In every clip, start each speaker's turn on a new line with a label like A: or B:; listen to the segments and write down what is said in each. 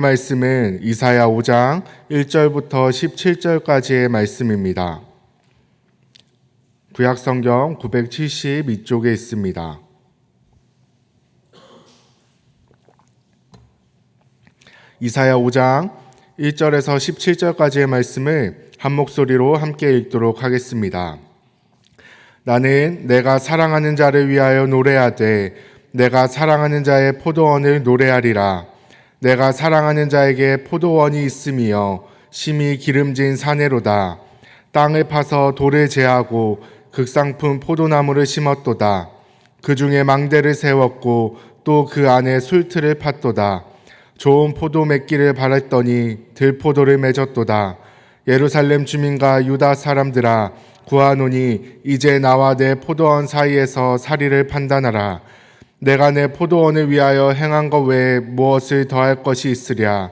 A: 말씀은 이사야 5장 1절부터 17절까지의 말씀입니다. 구약성경 972쪽에 있습니다. 이사야 5장 1절에서 17절까지의 말씀을 한 목소리로 함께 읽도록 하겠습니다. 나는 내가 사랑하는 자를 위하여 노래하되 내가 사랑하는 자의 포도원을 노래하리라. 내가 사랑하는 자에게 포도원이 있으며 심히 기름진 사내로다. 땅을 파서 돌을 제하고 극상품 포도나무를 심었도다. 그 중에 망대를 세웠고 또 그 안에 술틀을 팠도다. 좋은 포도 맺기를 바랐더니 들포도를 맺었도다. 예루살렘 주민과 유다 사람들아 구하노니 이제 나와 내 포도원 사이에서 사리를 판단하라. 내가 내 포도원을 위하여 행한 것 외에 무엇을 더할 것이 있으랴.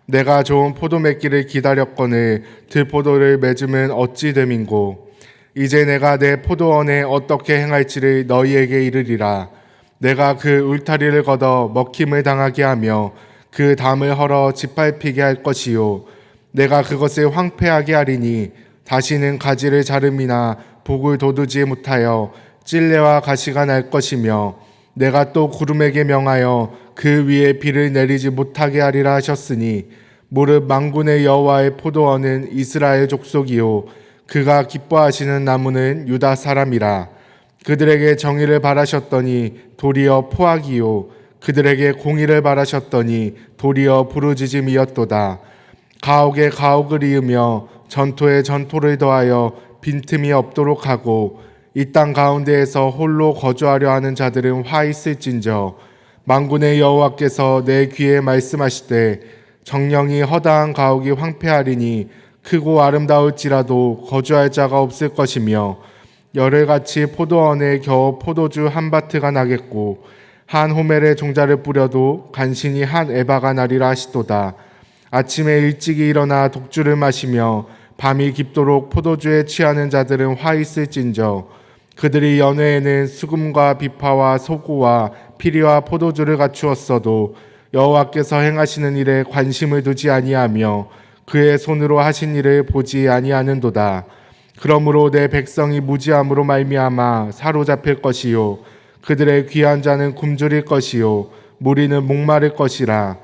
A: 내가 좋은 포도 맺기를 기다렸거늘 들포도를 맺으면 어찌 됨인고. 이제 내가 내 포도원에 어떻게 행할지를 너희에게 이르리라. 내가 그 울타리를 걷어 먹힘을 당하게 하며 그 담을 헐어 짓밟히게 할 것이요. 내가 그것을 황폐하게 하리니 다시는 가지를 자름이나 복을 돋우지 못하여 찔레와 가시가 날 것이며 내가 또 구름에게 명하여 그 위에 비를 내리지 못하게 하리라 하셨으니 무릇 만군의 여호와의 포도원은 이스라엘 족속이요 그가 기뻐하시는 나무는 유다 사람이라. 그들에게 정의를 바라셨더니 도리어 포악이요 그들에게 공의를 바라셨더니 도리어 부르짖음이었도다. 가옥에 가옥을 이으며 전토에 전토를 더하여 빈틈이 없도록 하고 이 땅 가운데에서 홀로 거주하려 하는 자들은 화 있을진저. 만군의 여호와께서 내 귀에 말씀하시되 정령이 허다한 가옥이 황폐하리니 크고 아름다울지라도 거주할 자가 없을 것이며 열흘같이 포도원에 겨우 포도주 한 바트가 나겠고 한 호멜에 종자를 뿌려도 간신히 한 에바가 나리라 하시도다. 아침에 일찍이 일어나 독주를 마시며 밤이 깊도록 포도주에 취하는 자들은 화 있을진저. 그들이 연회에는 수금과 비파와 소고와 피리와 포도주를 갖추었어도 여호와께서 행하시는 일에 관심을 두지 아니하며 그의 손으로 하신 일을 보지 아니하는도다. 그러므로 내 백성이 무지함으로 말미암아 사로잡힐 것이요 그들의 귀한 자는 굶주릴 것이요 무리는 목마를 것이라.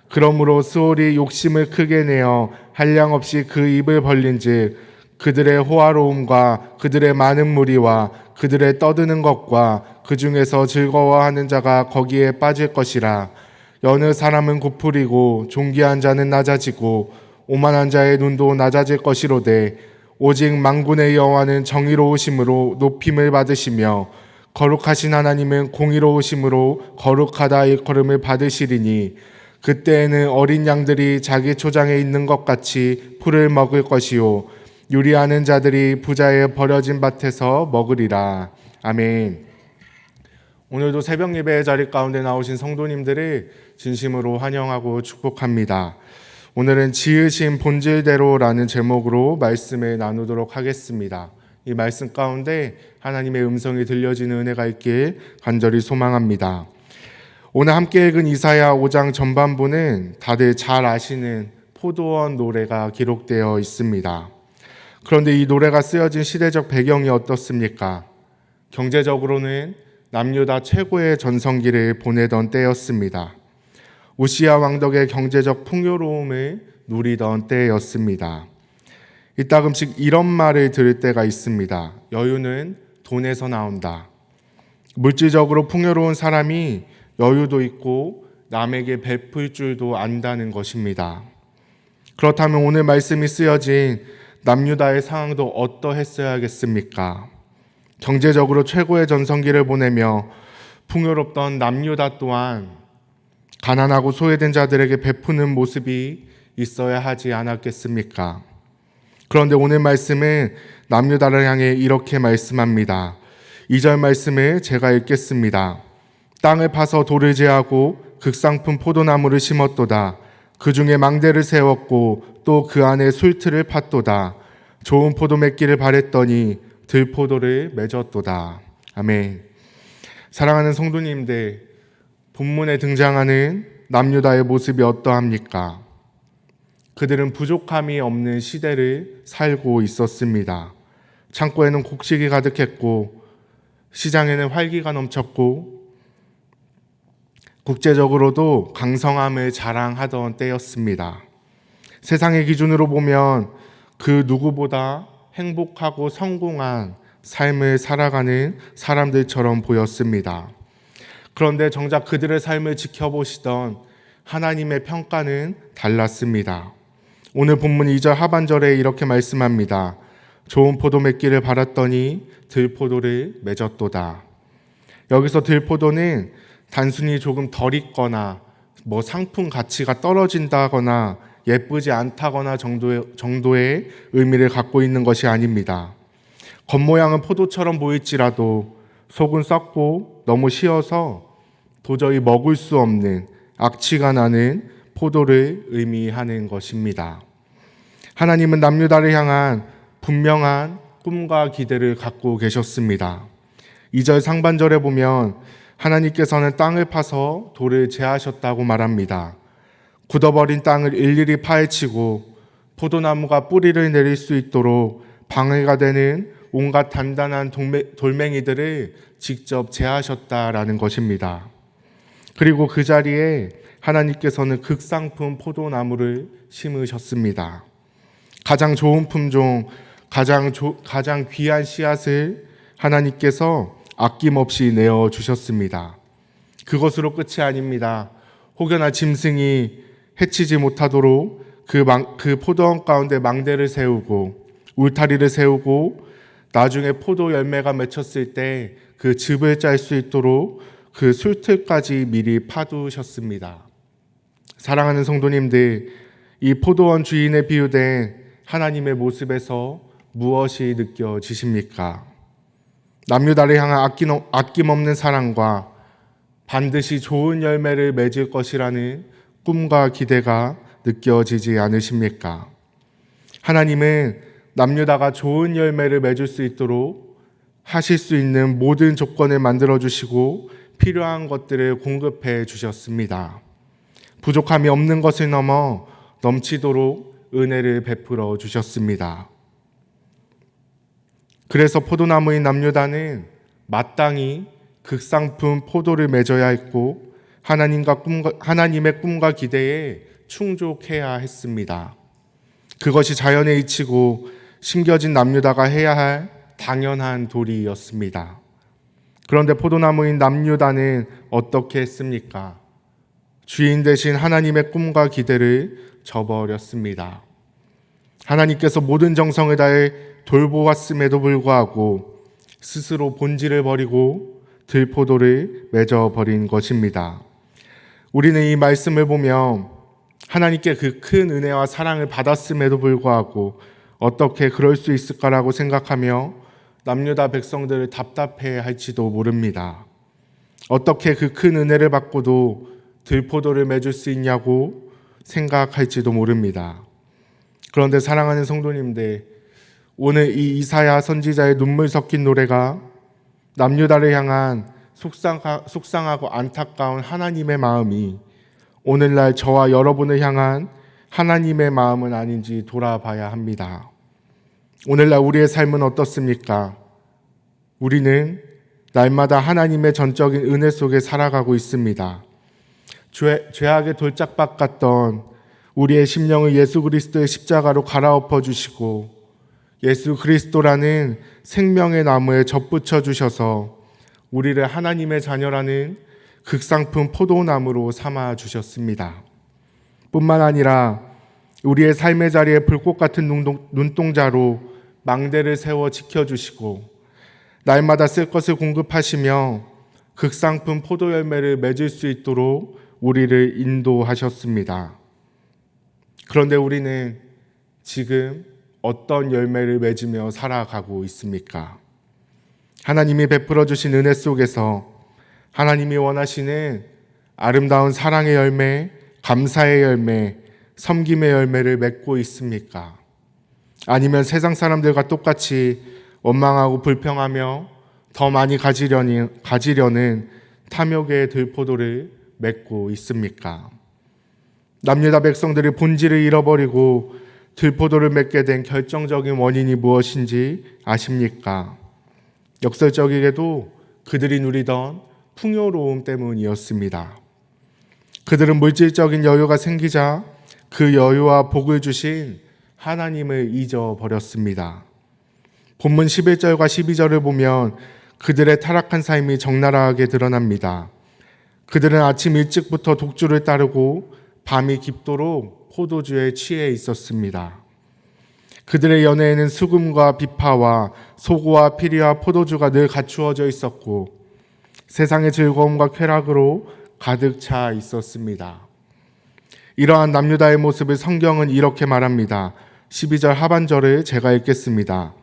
A: 그러므로 스올이 욕심을 크게 내어 한량없이 그 입을 벌린즉 그들의 호화로움과 그들의 많은 무리와 그들의 떠드는 것과 그 중에서 즐거워하는 자가 거기에 빠질 것이라. 여느 사람은 고풀이고 존귀한 자는 낮아지고 오만한 자의 눈도 낮아질 것이로되 오직 만군의 여호와는 정의로우심으로 높임을 받으시며 거룩하신 하나님은 공의로우심으로 거룩하다 일컬음을 받으시리니 그때에는 어린 양들이 자기 초장에 있는 것 같이 풀을 먹을 것이요 유리하는 자들이 부자의 버려진 밭에서 먹으리라. 아멘. 오늘도 새벽 예배의 자리 가운데 나오신 성도님들을 진심으로 환영하고 축복합니다. 오늘은 지으신 본질대로라는 제목으로 말씀을 나누도록 하겠습니다. 이 말씀 가운데 하나님의 음성이 들려지는 은혜가 있길 간절히 소망합니다. 오늘 함께 읽은 이사야 5장 전반부는 다들 잘 아시는 포도원 노래가 기록되어 있습니다. 그런데 이 노래가 쓰여진 시대적 배경이 어떻습니까? 경제적으로는 남유다 최고의 전성기를 보내던 때였습니다. 우시야 왕덕의 경제적 풍요로움을 누리던 때였습니다. 이따금씩 이런 말을 들을 때가 있습니다. 여유는 돈에서 나온다. 물질적으로 풍요로운 사람이 여유도 있고 남에게 베풀 줄도 안다는 것입니다. 그렇다면 오늘 말씀이 쓰여진 남유다의 상황도 어떠했어야겠습니까? 경제적으로 최고의 전성기를 보내며 풍요롭던 남유다 또한 가난하고 소외된 자들에게 베푸는 모습이 있어야 하지 않았겠습니까? 그런데 오늘 말씀은 남유다를 향해 이렇게 말씀합니다. 2절 말씀을 제가 읽겠습니다. 땅을 파서 돌을 제하고 극상품 포도나무를 심었도다. 그 중에 망대를 세웠고 또 그 안에 술틀을 팠도다. 좋은 포도 맺기를 바랬더니 들포도를 맺었도다. 아멘. 사랑하는 성도님들, 본문에 등장하는 남유다의 모습이 어떠합니까? 그들은 부족함이 없는 시대를 살고 있었습니다. 창고에는 곡식이 가득했고 시장에는 활기가 넘쳤고 국제적으로도 강성함을 자랑하던 때였습니다. 세상의 기준으로 보면 그 누구보다 행복하고 성공한 삶을 살아가는 사람들처럼 보였습니다. 그런데 정작 그들의 삶을 지켜보시던 하나님의 평가는 달랐습니다. 오늘 본문 2절 하반절에 이렇게 말씀합니다. 좋은 포도 맺기를 바랐더니 들포도를 맺었도다. 여기서 들포도는 단순히 조금 덜 익거나 상품 가치가 떨어진다거나 예쁘지 않다거나 정도의 의미를 갖고 있는 것이 아닙니다. 겉모양은 포도처럼 보일지라도 속은 썩고 너무 시어서 도저히 먹을 수 없는 악취가 나는 포도를 의미하는 것입니다. 하나님은 남유다를 향한 분명한 꿈과 기대를 갖고 계셨습니다. 2절 상반절에 보면 하나님께서는 땅을 파서 돌을 제하셨다고 말합니다. 굳어버린 땅을 일일이 파헤치고 포도나무가 뿌리를 내릴 수 있도록 방해가 되는 온갖 단단한 돌멩이들을 직접 제하셨다라는 것입니다. 그리고 그 자리에 하나님께서는 극상품 포도나무를 심으셨습니다. 가장 좋은 품종, 가장 귀한 씨앗을 하나님께서 아낌없이 내어주셨습니다. 그것으로 끝이 아닙니다. 혹여나 짐승이 해치지 못하도록 그 포도원 가운데 망대를 세우고 울타리를 세우고 나중에 포도 열매가 맺혔을 때 그 즙을 짤 수 있도록 그 술틀까지 미리 파두셨습니다. 사랑하는 성도님들, 이 포도원 주인에 비유된 하나님의 모습에서 무엇이 느껴지십니까? 남유다를 향한 아낌없는 사랑과 반드시 좋은 열매를 맺을 것이라는 꿈과 기대가 느껴지지 않으십니까? 하나님은 남유다가 좋은 열매를 맺을 수 있도록 하실 수 있는 모든 조건을 만들어주시고 필요한 것들을 공급해 주셨습니다. 부족함이 없는 것을 넘어 넘치도록 은혜를 베풀어 주셨습니다. 그래서 포도나무인 남유다는 마땅히 극상품 포도를 맺어야 했고 하나님의 꿈과 기대에 충족해야 했습니다. 그것이 자연의 이치고 심겨진 남유다가 해야 할 당연한 도리였습니다. 그런데 포도나무인 남유다는 어떻게 했습니까? 주인 대신 하나님의 꿈과 기대를 저버렸습니다. 하나님께서 모든 정성을 다해 돌보았음에도 불구하고 스스로 본질을 버리고 들포도를 맺어버린 것입니다. 우리는 이 말씀을 보면 하나님께 그 큰 은혜와 사랑을 받았음에도 불구하고 어떻게 그럴 수 있을까라고 생각하며 남유다 백성들을 답답해 할지도 모릅니다. 어떻게 그 큰 은혜를 받고도 들포도를 맺을 수 있냐고 생각할지도 모릅니다. 그런데 사랑하는 성도님들, 오늘 이 이사야 선지자의 눈물 섞인 노래가 남유다를 향한 속상하고 안타까운 하나님의 마음이 오늘날 저와 여러분을 향한 하나님의 마음은 아닌지 돌아봐야 합니다. 오늘날 우리의 삶은 어떻습니까? 우리는 날마다 하나님의 전적인 은혜 속에 살아가고 있습니다. 죄악의 돌짝밭 같던 우리의 심령을 예수 그리스도의 십자가로 갈아엎어 주시고 예수 그리스도라는 생명의 나무에 접붙여 주셔서 우리를 하나님의 자녀라는 극상품 포도나무로 삼아 주셨습니다. 뿐만 아니라 우리의 삶의 자리에 불꽃 같은 눈동자로 망대를 세워 지켜주시고 날마다 쓸 것을 공급하시며 극상품 포도 열매를 맺을 수 있도록 우리를 인도하셨습니다. 그런데 우리는 지금 어떤 열매를 맺으며 살아가고 있습니까? 하나님이 베풀어 주신 은혜 속에서 하나님이 원하시는 아름다운 사랑의 열매, 감사의 열매, 섬김의 열매를 맺고 있습니까? 아니면 세상 사람들과 똑같이 원망하고 불평하며 더 많이 가지려는 탐욕의 들포도를 맺고 있습니까? 남유다 백성들이 본질을 잃어버리고 들포도를 맺게 된 결정적인 원인이 무엇인지 아십니까? 역설적이게도 그들이 누리던 풍요로움 때문이었습니다. 그들은 물질적인 여유가 생기자 그 여유와 복을 주신 하나님을 잊어버렸습니다. 본문 11절과 12절을 보면 그들의 타락한 삶이 적나라하게 드러납니다. 그들은 아침 일찍부터 독주를 따르고 밤이 깊도록 포도주에 취해 있었습니다. 그들의 연애에는 수금과 비파와 소고와 피리와 포도주가 늘 갖추어져 있었고 세상의 즐거움과 쾌락으로 가득 차 있었습니다. 이러한 남유다의 모습을 성경은 이렇게 말합니다. 12절 하반절을 제가 읽겠습니다.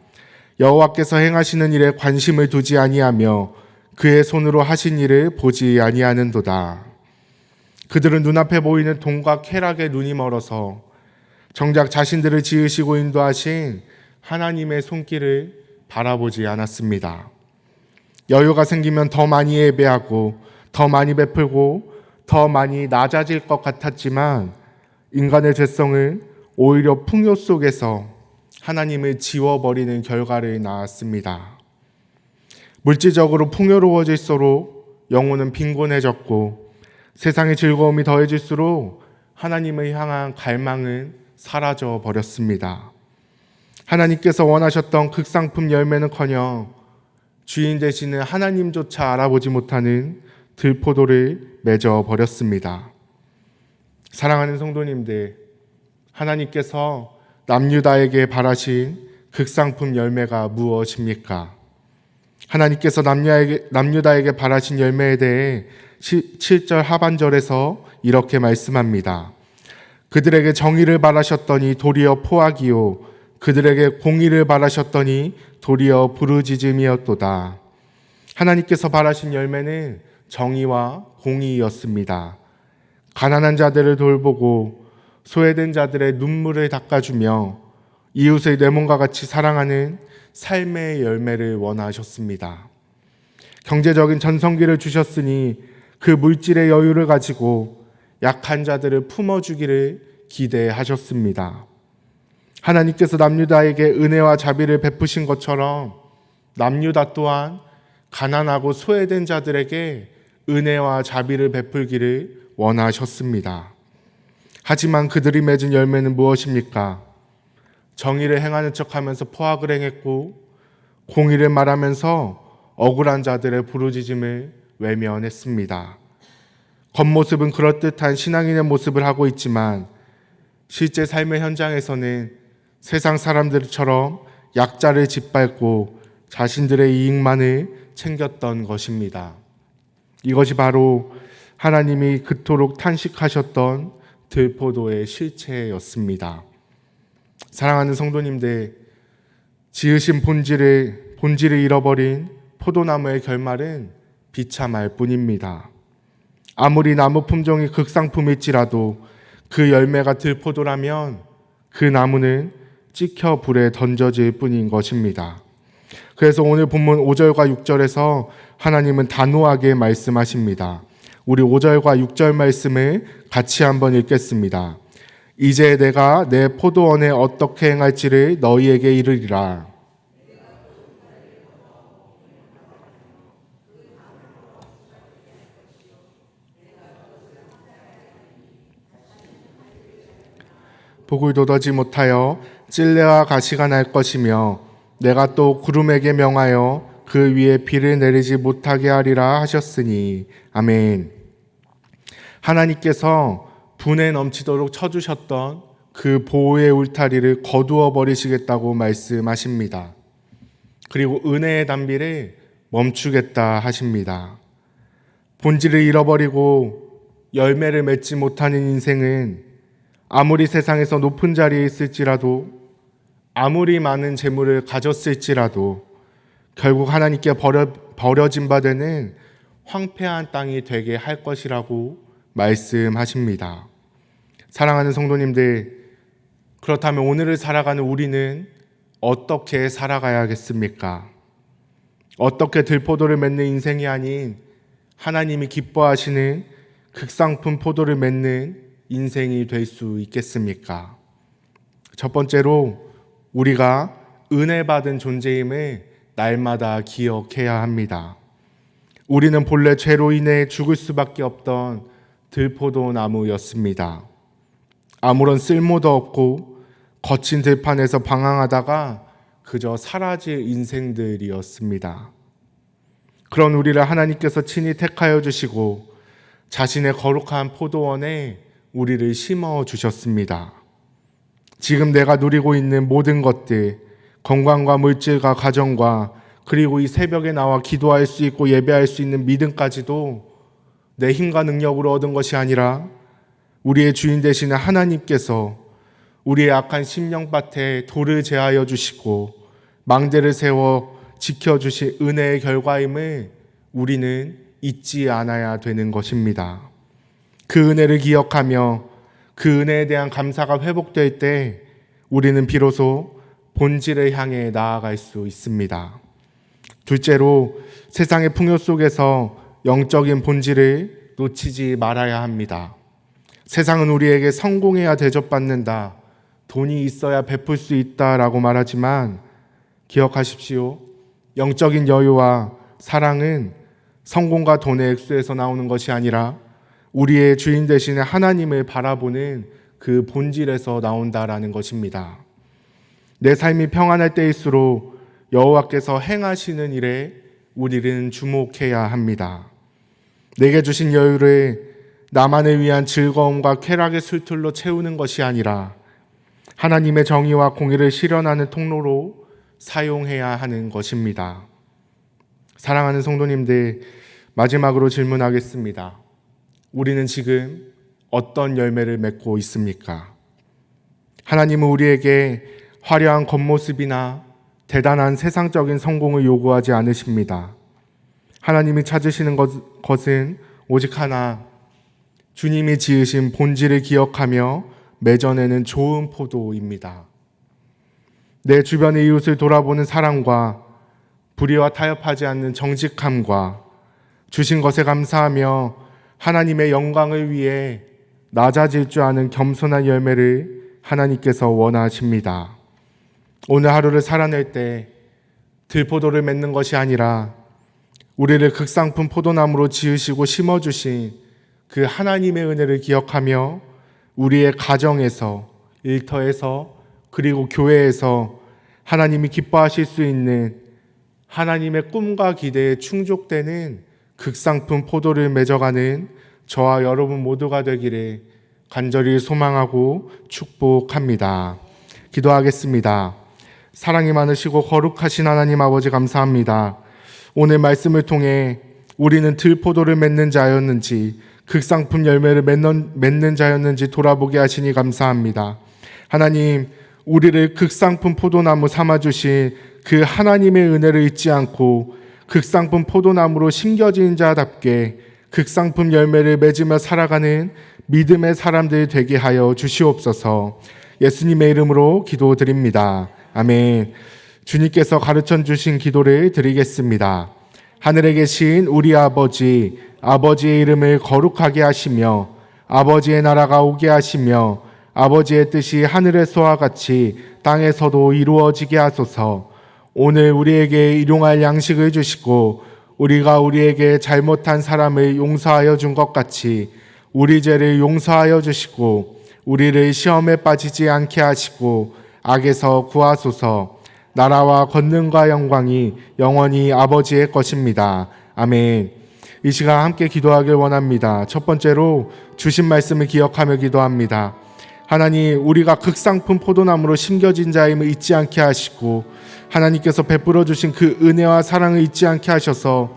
A: 여호와께서 행하시는 일에 관심을 두지 아니하며 그의 손으로 하신 일을 보지 아니하는도다. 그들은 눈앞에 보이는 돈과 쾌락에 눈이 멀어서 정작 자신들을 지으시고 인도하신 하나님의 손길을 바라보지 않았습니다. 여유가 생기면 더 많이 예배하고 더 많이 베풀고 더 많이 낮아질 것 같았지만 인간의 죄성은 오히려 풍요 속에서 하나님을 지워버리는 결과를 낳았습니다. 물질적으로 풍요로워질수록 영혼은 빈곤해졌고 세상의 즐거움이 더해질수록 하나님을 향한 갈망은 사라져 버렸습니다. 하나님께서 원하셨던 극상품 열매는커녕 주인 되시는 하나님조차 알아보지 못하는 들포도를 맺어 버렸습니다. 사랑하는 성도님들, 하나님께서 남유다에게 바라신 극상품 열매가 무엇입니까? 하나님께서 남유다에게 바라신 열매에 대해 7절 하반절에서 이렇게 말씀합니다. 그들에게 정의를 바라셨더니 도리어 포악이요 그들에게 공의를 바라셨더니 도리어 부르짖음이었도다. 하나님께서 바라신 열매는 정의와 공의였습니다. 가난한 자들을 돌보고 소외된 자들의 눈물을 닦아주며 이웃을 내 몸과 같이 사랑하는 삶의 열매를 원하셨습니다. 경제적인 전성기를 주셨으니 그 물질의 여유를 가지고 약한 자들을 품어주기를 기대하셨습니다. 하나님께서 남유다에게 은혜와 자비를 베푸신 것처럼 남유다 또한 가난하고 소외된 자들에게 은혜와 자비를 베풀기를 원하셨습니다. 하지만 그들이 맺은 열매는 무엇입니까? 정의를 행하는 척하면서 포악을 행했고 공의를 말하면서 억울한 자들의 부르짖음을 외면했습니다. 겉모습은 그럴듯한 신앙인의 모습을 하고 있지만 실제 삶의 현장에서는 세상 사람들처럼 약자를 짓밟고 자신들의 이익만을 챙겼던 것입니다. 이것이 바로 하나님이 그토록 탄식하셨던 들포도의 실체였습니다. 사랑하는 성도님들, 지으신 본질을 잃어버린 포도나무의 결말은 비참할 뿐입니다. 아무리 나무 품종이 극상품일지라도 그 열매가 들포도라면 그 나무는 찍혀 불에 던져질 뿐인 것입니다. 그래서 오늘 본문 5절과 6절에서 하나님은 단호하게 말씀하십니다. 우리 5절과 6절 말씀을 같이 한번 읽겠습니다. 이제 내가 내 포도원에 어떻게 행할지를 너희에게 이르리라. 복을 돋아지 못하여 찔레와 가시가 날 것이며 내가 또 구름에게 명하여 그 위에 비를 내리지 못하게 하리라 하셨으니 아멘. 하나님께서 분에 넘치도록 쳐주셨던 그 보호의 울타리를 거두어 버리시겠다고 말씀하십니다. 그리고 은혜의 단비를 멈추겠다 하십니다. 본질을 잃어버리고 열매를 맺지 못하는 인생은 아무리 세상에서 높은 자리에 있을지라도 아무리 많은 재물을 가졌을지라도 결국 하나님께 버려진 바 되는 황폐한 땅이 되게 할 것이라고 말씀하십니다. 사랑하는 성도님들, 그렇다면 오늘을 살아가는 우리는 어떻게 살아가야겠습니까? 어떻게 들포도를 맺는 인생이 아닌 하나님이 기뻐하시는 극상품 포도를 맺는 인생이 될 수 있겠습니까? 첫 번째로 우리가 은혜 받은 존재임을 날마다 기억해야 합니다. 우리는 본래 죄로 인해 죽을 수밖에 없던 들포도 나무였습니다. 아무런 쓸모도 없고 거친 들판에서 방황하다가 그저 사라질 인생들이었습니다. 그런 우리를 하나님께서 친히 택하여 주시고 자신의 거룩한 포도원에 우리를 심어 주셨습니다. 지금 내가 누리고 있는 모든 것들, 건강과 물질과 가정과 그리고 이 새벽에 나와 기도할 수 있고 예배할 수 있는 믿음까지도 내 힘과 능력으로 얻은 것이 아니라 우리의 주인 되시는 하나님께서 우리의 악한 심령밭에 돌을 제하여 주시고 망대를 세워 지켜주신 은혜의 결과임을 우리는 잊지 않아야 되는 것입니다. 그 은혜를 기억하며 그 은혜에 대한 감사가 회복될 때 우리는 비로소 본질을 향해 나아갈 수 있습니다. 둘째로 세상의 풍요 속에서 영적인 본질을 놓치지 말아야 합니다. 세상은 우리에게 성공해야 대접받는다, 돈이 있어야 베풀 수 있다라고 말하지만 기억하십시오. 영적인 여유와 사랑은 성공과 돈의 액수에서 나오는 것이 아니라 우리의 주인 되시는 하나님을 바라보는 그 본질에서 나온다라는 것입니다. 내 삶이 평안할 때일수록 여호와께서 행하시는 일에 우리는 주목해야 합니다. 내게 주신 여유를 나만을 위한 즐거움과 쾌락의 술틀로 채우는 것이 아니라 하나님의 정의와 공의를 실현하는 통로로 사용해야 하는 것입니다. 사랑하는 성도님들, 마지막으로 질문하겠습니다. 우리는 지금 어떤 열매를 맺고 있습니까? 하나님은 우리에게 화려한 겉모습이나 대단한 세상적인 성공을 요구하지 않으십니다. 하나님이 찾으시는 것은 오직 하나, 주님이 지으신 본질을 기억하며 맺어내는 좋은 포도입니다. 내 주변의 이웃을 돌아보는 사랑과 불의와 타협하지 않는 정직함과 주신 것에 감사하며 하나님의 영광을 위해 낮아질 줄 아는 겸손한 열매를 하나님께서 원하십니다. 오늘 하루를 살아낼 때 들포도를 맺는 것이 아니라 우리를 극상품 포도나무로 지으시고 심어주신 그 하나님의 은혜를 기억하며 우리의 가정에서, 일터에서, 그리고 교회에서 하나님이 기뻐하실 수 있는 하나님의 꿈과 기대에 충족되는 극상품 포도를 맺어가는 저와 여러분 모두가 되기를 간절히 소망하고 축복합니다. 기도하겠습니다. 사랑이 많으시고 거룩하신 하나님 아버지 감사합니다. 오늘 말씀을 통해 우리는 들포도를 맺는 자였는지 극상품 열매를 맺는 자였는지 돌아보게 하시니 감사합니다. 하나님, 우리를 극상품 포도나무 삼아주신 그 하나님의 은혜를 잊지 않고 극상품 포도나무로 심겨진 자답게 극상품 열매를 맺으며 살아가는 믿음의 사람들 되게 하여 주시옵소서. 예수님의 이름으로 기도드립니다. 아멘. 주님께서 가르쳐 주신 기도를 드리겠습니다. 하늘에 계신 우리 아버지, 아버지의 이름을 거룩하게 하시며 아버지의 나라가 오게 하시며 아버지의 뜻이 하늘에서와 같이 땅에서도 이루어지게 하소서. 오늘 우리에게 일용할 양식을 주시고 우리가 우리에게 잘못한 사람을 용서하여 준 것 같이 우리 죄를 용서하여 주시고 우리를 시험에 빠지지 않게 하시고 악에서 구하소서. 나라와 권능과 영광이 영원히 아버지의 것입니다. 아멘. 이 시간 함께 기도하길 원합니다. 첫 번째로 주신 말씀을 기억하며 기도합니다. 하나님, 우리가 극상품 포도나무로 심겨진 자임을 잊지 않게 하시고 하나님께서 베풀어 주신 그 은혜와 사랑을 잊지 않게 하셔서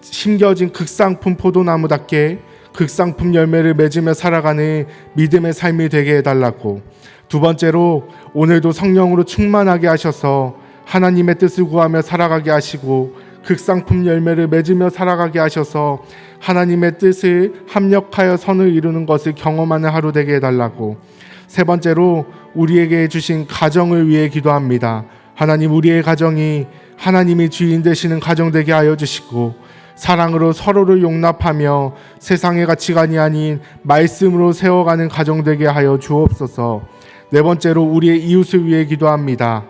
A: 심겨진 극상품 포도나무답게 극상품 열매를 맺으며 살아가는 믿음의 삶이 되게 해달라고. 두 번째로 오늘도 성령으로 충만하게 하셔서 하나님의 뜻을 구하며 살아가게 하시고 극상품 열매를 맺으며 살아가게 하셔서 하나님의 뜻을 합력하여 선을 이루는 것을 경험하는 하루 되게 해달라고. 세 번째로 우리에게 주신 가정을 위해 기도합니다. 하나님, 우리의 가정이 하나님이 주인 되시는 가정 되게 하여 주시고 사랑으로 서로를 용납하며 세상의 가치관이 아닌 말씀으로 세워가는 가정 되게 하여 주옵소서. 네 번째로 우리의 이웃을 위해 기도합니다.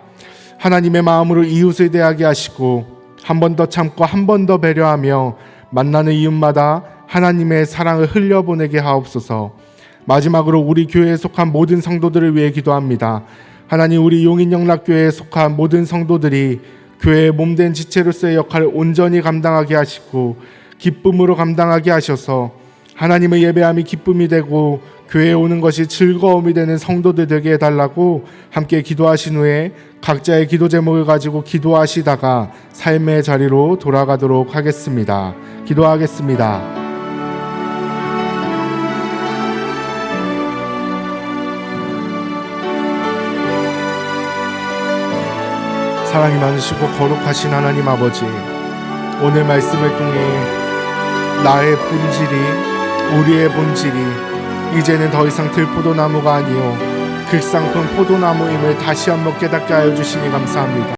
A: 하나님의 마음으로 이웃을 대하게 하시고 한 번 더 참고 한 번 더 배려하며 만나는 이웃마다 하나님의 사랑을 흘려보내게 하옵소서. 마지막으로 우리 교회에 속한 모든 성도들을 위해 기도합니다. 하나님, 우리 용인영락교회에 속한 모든 성도들이 교회의 몸된 지체로서의 역할을 온전히 감당하게 하시고 기쁨으로 감당하게 하셔서 하나님의 예배함이 기쁨이 되고 교회에 오는 것이 즐거움이 되는 성도들 되게 해달라고 함께 기도하신 후에 각자의 기도 제목을 가지고 기도하시다가 삶의 자리로 돌아가도록 하겠습니다. 기도하겠습니다. 사랑이 많으시고 거룩하신 하나님 아버지, 오늘 말씀을 통해 나의 본질이, 우리의 본질이 이제는 더 이상 들포도나무가 아니요 극상품 포도나무임을 다시 한번 깨닫게 하여 주시니 감사합니다.